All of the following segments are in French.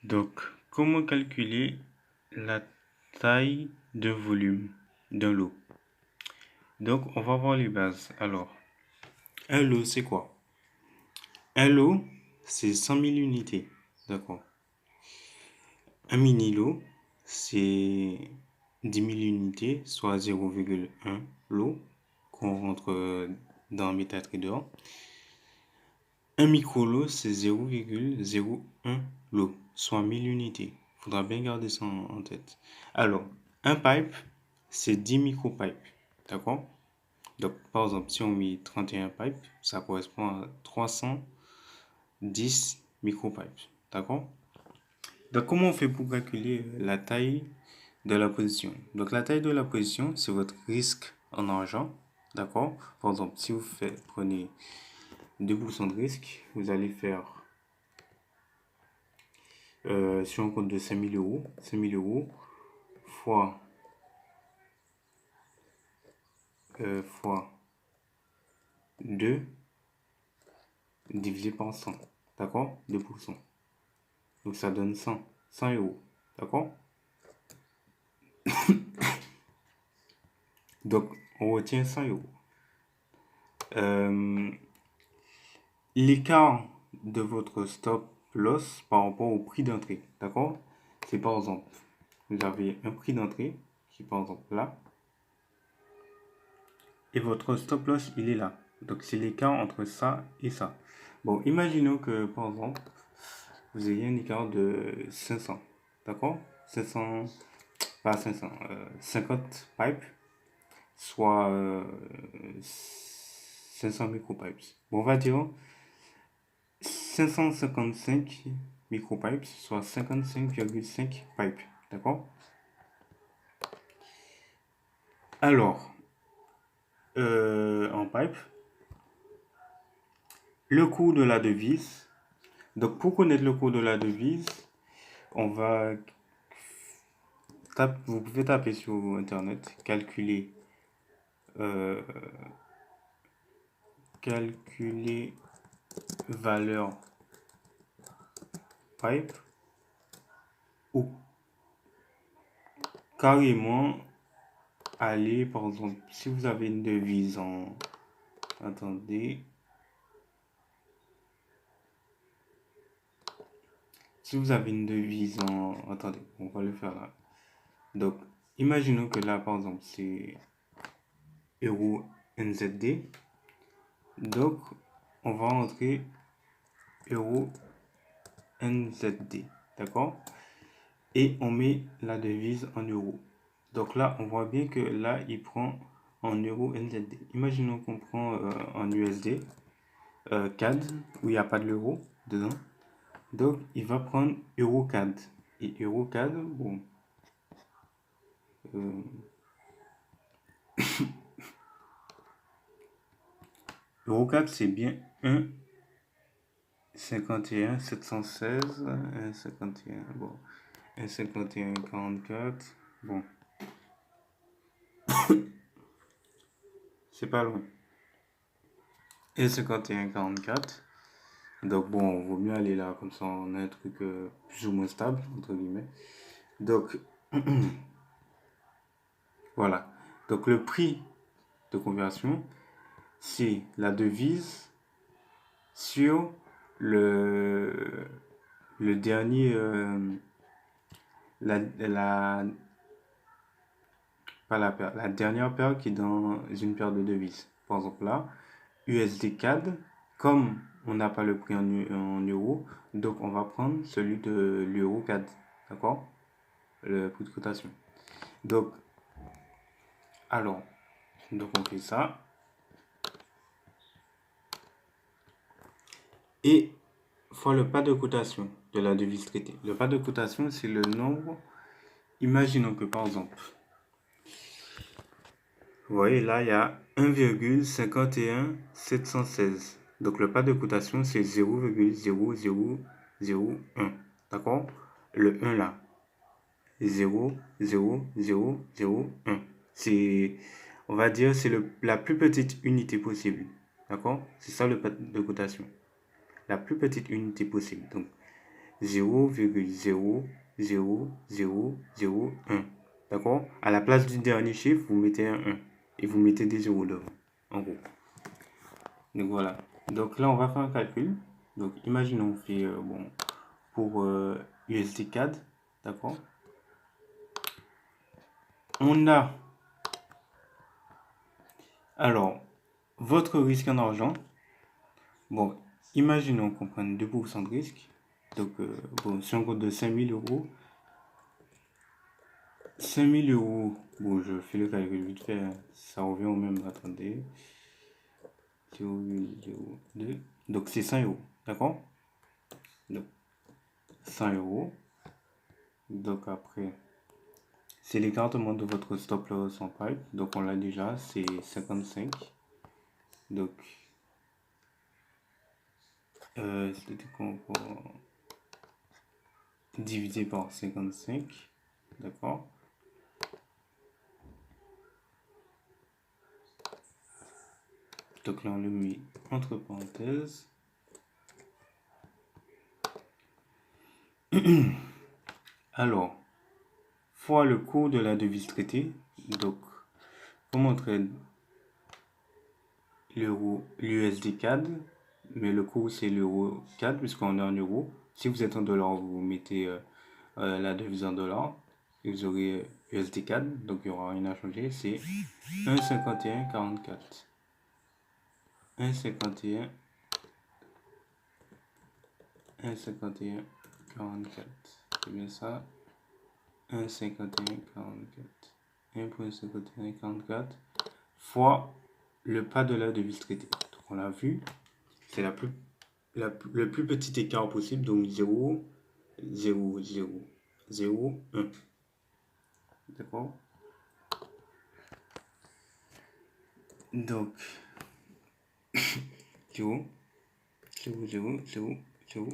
Donc, comment calculer la taille de volume d'un lot? Donc, on va voir les bases. Alors, un lot, c'est quoi? Un lot, c'est 100 000 unités. D'accord. Un mini-lot, c'est 10 000 unités, soit 0,1 lot qu'on rentre dans MetaTrader. Un micro-lot, c'est 0,01 lot, soit 1000 unités. Il faudra bien garder ça en tête. Alors, un pipe, c'est 10 micropipes. D'accord? Donc, par exemple, si on met 31 pipes, ça correspond à 310 micropipes. D'accord? Donc, comment on fait pour calculer la taille de la position? Donc, la taille de la position, c'est votre risque en argent. D'accord? Par exemple, si vous prenez 2% de risque, vous allez faire sur un compte de 5000 euros, 5000 euros fois, fois 2 divisé par 100. D'accord? 2%. Donc ça donne 100 euros. D'accord? Donc on retient 100 euros. L'écart de votre stop loss par rapport au prix d'entrée. D'accord? C'est par exemple, vous avez un prix d'entrée qui est par exemple là. Et votre stop loss, il est là. Donc c'est l'écart entre ça et ça. Bon, imaginons que par exemple, vous ayez un écart de 500. D'accord? 500, pas 500, 50 pipes, soit 500 micropipes. Bon, on va dire 555 micropipes, soit 55,5 pipes. D'accord? Alors, en pipe, le cours de la devise. Donc, pour connaître le cours de la devise, on va vous pouvez taper sur internet, euh, calculer valeur pipe ou carrément aller, par exemple, si vous avez une devise en... Attendez. Si vous avez une devise en... Attendez, on va le faire là. Donc, imaginons que là, par exemple, c'est euro NZD. Donc, on va rentrer euro NZD. D'accord? Et on met la devise en euros. Donc là, on voit bien que là, il prend en euro NZD. Imaginons qu'on prend en USD CAD, où il n'y a pas de l'euro dedans. Donc, il va prendre euro CAD. Et euro CAD, bon. Euro CAD, c'est bien 1,51 716, 1,51, bon. 1,51 44, bon. C'est pas loin. 1,51 44. Donc bon, vaut mieux aller là, comme ça on a un truc plus ou moins stable, entre guillemets. Donc, voilà. Donc le prix de conversion, c'est la devise sur le, le dernier, pas la paire, la dernière paire qui est dans une paire de devises. Par exemple là, USD CAD, comme on n'a pas le prix en euros, donc on va prendre celui de l'euro CAD. D'accord? Le prix de cotation. Donc, alors, donc on fait ça. Et fois le pas de cotation de la devise traitée. Le pas de cotation, c'est le nombre. Imaginons que par exemple, vous voyez là, il y a 1,51716. Donc le pas de cotation, c'est 0,0001. D'accord? Le 1 là. 0,0001. C'est, on va dire, c'est la plus petite unité possible. D'accord? C'est ça le pas de cotation. La plus petite unité possible. Donc, 0,00001. D'accord? À la place du dernier chiffre, vous mettez un 1 et vous mettez des zéros devant, en gros. Donc voilà. Donc là, on va faire un calcul. Donc imaginons on fait pour USD CAD, d'accord? On a alors votre risque en argent. Bon, imaginons qu'on prenne 2% de risque. Donc si on compte de 5000 euros, 5000 euros, bon, je fais le calcul vite fait, hein. Ça revient au même, attendez, 0,02, donc c'est 100 euros, d'accord? Donc 100 euros, donc après, c'est l'écartement de votre stop loss en pipe, donc on l'a déjà, c'est 55, donc c'était encore divisé par 55, d'accord? Donc là on le met entre parenthèses. Alors, fois le cours de la devise traitée, donc pour montrer l'euro, l'USD CAD, mais le cours c'est l'euro CAD puisqu'on est en euros. Si vous êtes en dollars, vous mettez la devise en dollars et vous aurez USD CAD, donc il n'y aura rien à changer, c'est 1,5144. 1,51, 1,5144. C'est bien ça. 1,5144. 1,5144 fois le pas de la devise traitée. Donc on l'a vu, c'est le plus petit écart possible, donc 0, 0, 0, 0, 1. D'accord? Donc 0, 0, 0, 0, 0,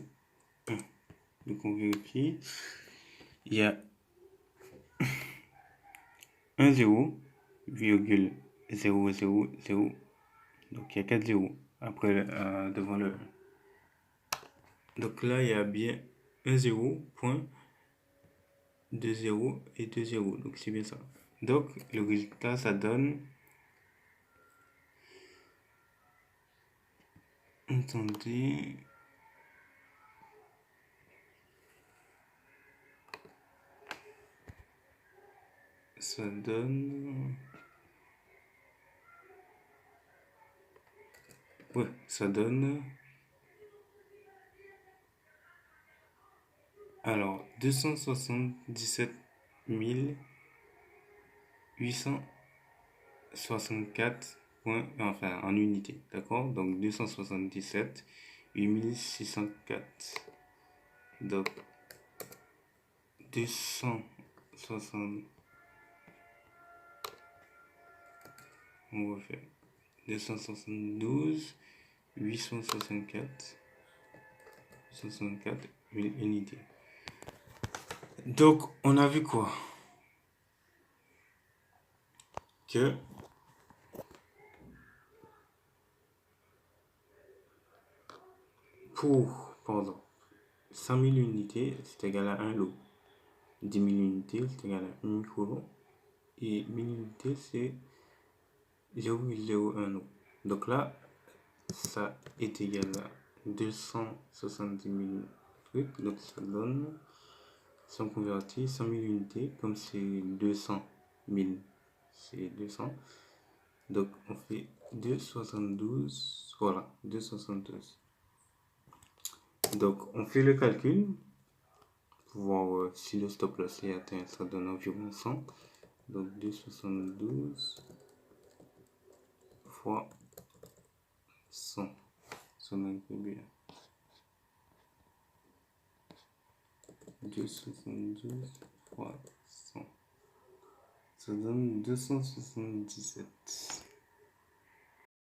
1. Donc on vérifie. Il y a 1 0,000. Donc il y a 4 zéros après devant le 1. Donc là il y a bien 1 0, point, 2 0 et 2 0. Donc c'est bien ça. Donc le résultat ça donne. Attendez. Ça donne. Ouais, ça donne. Alors, 277 864 points, enfin en unité, d'accord? Donc 277 8604. Donc 260. On va faire 272 864 64 unités. Donc, on a vu quoi? Que pour, pardon, 100 000 unités, c'est égal à un lot. 10 000 unités, c'est égal à un micro-lot. Et 1000 unités, c'est 0,01 lot. Donc là, ça est égal à 270 000 trucs. Donc ça donne, si on convertit 100 000 unités, comme c'est 200 000, c'est 200. Donc on fait 2,72, voilà, 2,72. Donc on fait le calcul pour voir si le stop loss est atteint, ça donne environ 100. Donc 2,72 fois 100, ça donne combien? 2,72 fois 100, ça donne 277.